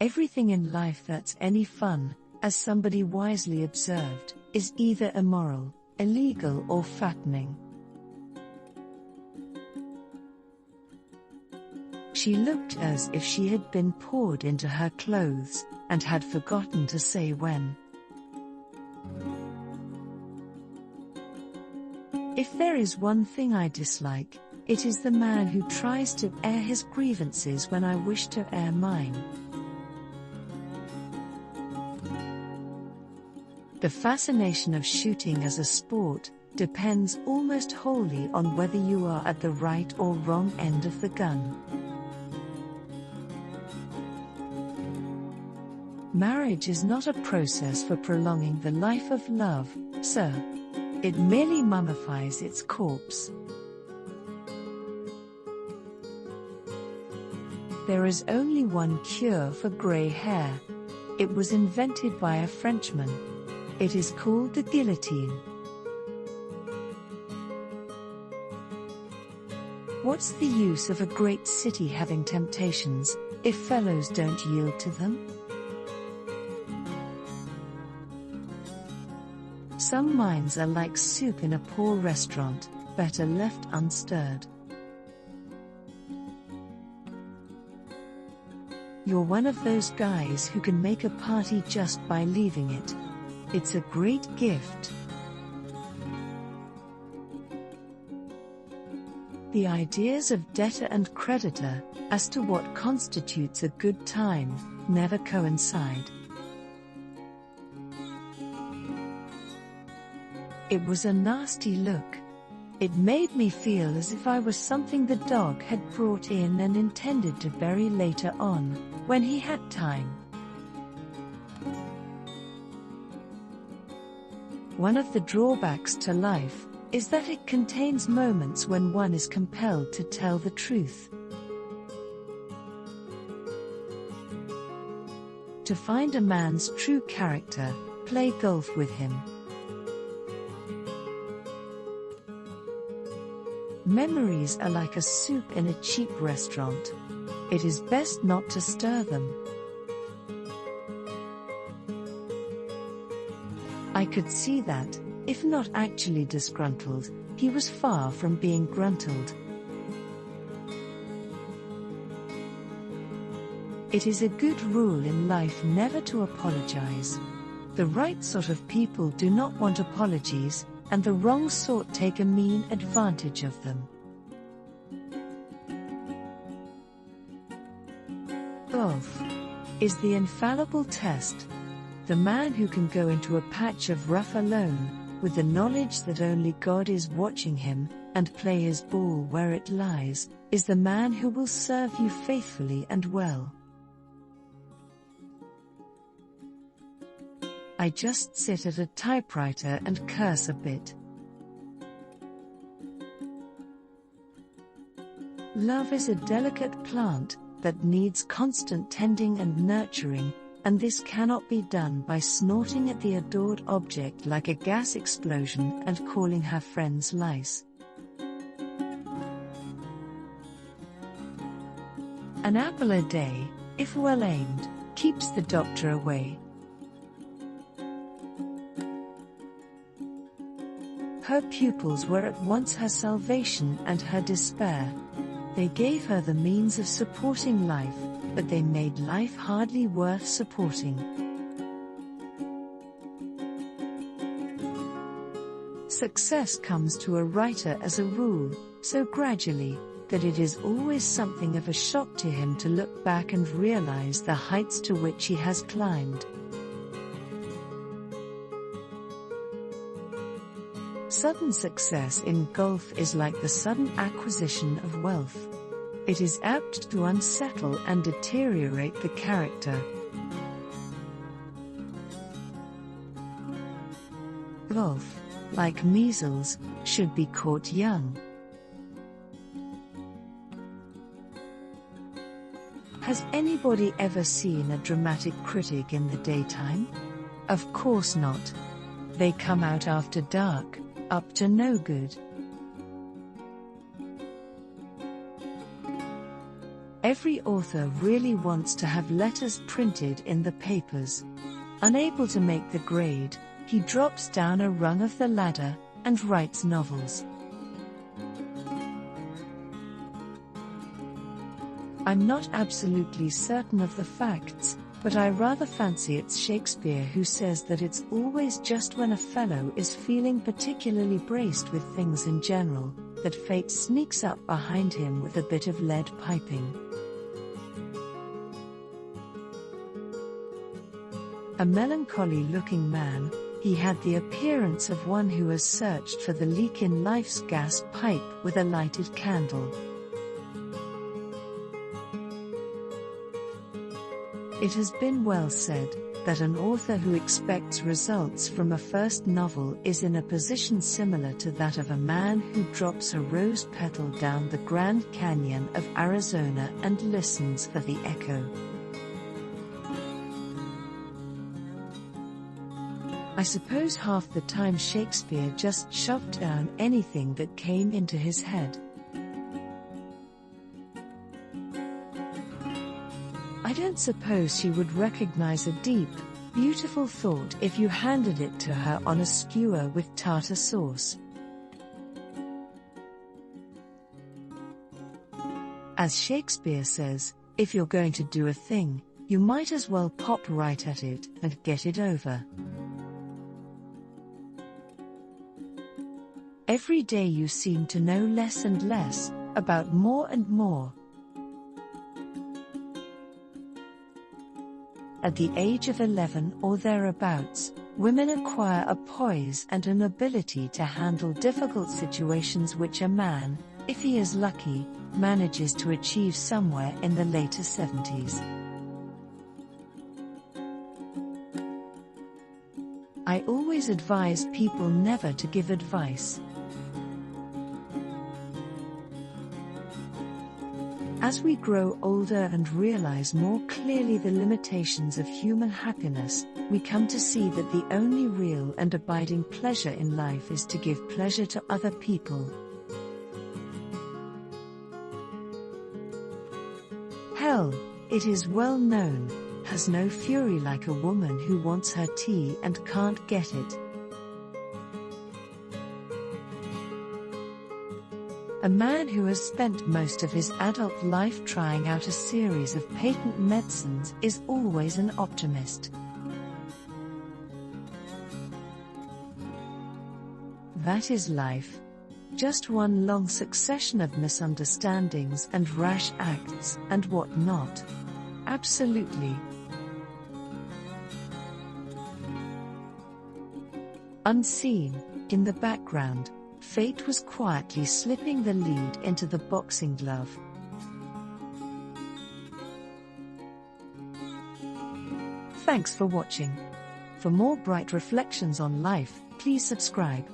Everything in life that's any fun, as somebody wisely observed, is either immoral, illegal or fattening. She looked as if she had been poured into her clothes, and had forgotten to say when. If there is one thing I dislike, it is the man who tries to air his grievances when I wish to air mine. The fascination of shooting as a sport depends almost wholly on whether you are at the right or wrong end of the gun. Marriage is not a process for prolonging the life of love, sir. It merely mummifies its corpse. There is only one cure for grey hair. It was invented by a Frenchman. It is called the guillotine. What's the use of a great city having temptations, if fellows don't yield to them? Some minds are like soup in a poor restaurant, better left unstirred. You're one of those guys who can make a party just by leaving it. It's a great gift. The ideas of debtor and creditor, as to what constitutes a good time, never coincide. It was a nasty look. It made me feel as if I was something the dog had brought in and intended to bury later on, when he had time. One of the drawbacks to life is that it contains moments when one is compelled to tell the truth. To find a man's true character, play golf with him. Memories are like a soup in a cheap restaurant. It is best not to stir them. I could see that, if not actually disgruntled, he was far from being gruntled. It is a good rule in life never to apologize. The right sort of people do not want apologies, and the wrong sort take a mean advantage of them. Golf is the infallible test. The man who can go into a patch of rough alone, with the knowledge that only God is watching him, and play his ball where it lies, is the man who will serve you faithfully and well. I just sit at a typewriter and curse a bit. Love is a delicate plant that needs constant tending and nurturing, and this cannot be done by snorting at the adored object like a gas explosion and calling her friends lice. An apple a day, if well aimed, keeps the doctor away. Her pupils were at once her salvation and her despair. They gave her the means of supporting life, but they made life hardly worth supporting. Success comes to a writer as a rule, so gradually, that it is always something of a shock to him to look back and realize the heights to which he has climbed. Sudden success in golf is like the sudden acquisition of wealth. It is apt to unsettle and deteriorate the character. Golf, like measles, should be caught young. Has anybody ever seen a dramatic critic in the daytime? Of course not. They come out after dark, up to no good. Every author really wants to have letters printed in the papers. Unable to make the grade, he drops down a rung of the ladder and writes novels. I'm not absolutely certain of the facts, but I rather fancy it's Shakespeare who says that it's always just when a fellow is feeling particularly braced with things in general, that fate sneaks up behind him with a bit of lead piping. A melancholy-looking man, he had the appearance of one who has searched for the leak in life's gas pipe with a lighted candle. It has been well said that an author who expects results from a first novel is in a position similar to that of a man who drops a rose petal down the Grand Canyon of Arizona and listens for the echo. I suppose half the time Shakespeare just shoved down anything that came into his head. I don't suppose she would recognize a deep, beautiful thought if you handed it to her on a skewer with tartar sauce. As Shakespeare says, if you're going to do a thing, you might as well pop right at it and get it over. Every day you seem to know less and less, about more and more. At the age of 11 or thereabouts, women acquire a poise and an ability to handle difficult situations which a man, if he is lucky, manages to achieve somewhere in the later 70s. I always advise people never to give advice. As we grow older and realize more clearly the limitations of human happiness, we come to see that the only real and abiding pleasure in life is to give pleasure to other people. Hell, it is well known, has no fury like a woman who wants her tea and can't get it. A man who has spent most of his adult life trying out a series of patent medicines is always an optimist. That is life. Just one long succession of misunderstandings and rash acts and what not. Absolutely. Unseen, in the background, fate was quietly slipping the lead into the boxing glove. Thanks for watching. For more bright reflections on life, please subscribe.